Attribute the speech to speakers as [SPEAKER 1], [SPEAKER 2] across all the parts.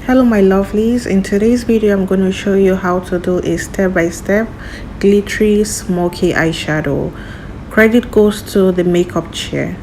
[SPEAKER 1] Hello my lovelies, in today's video I'm going to show you how to do a step-by-step glittery smoky eyeshadow. Credit goes to the makeup chair.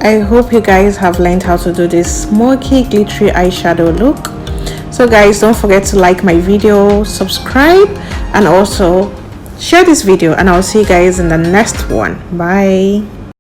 [SPEAKER 1] I hope you guys have learned how to do this smoky glittery eyeshadow look. So guys, don't forget to like my video, subscribe, and also share this video, and I'll see you guys in the next one. Bye.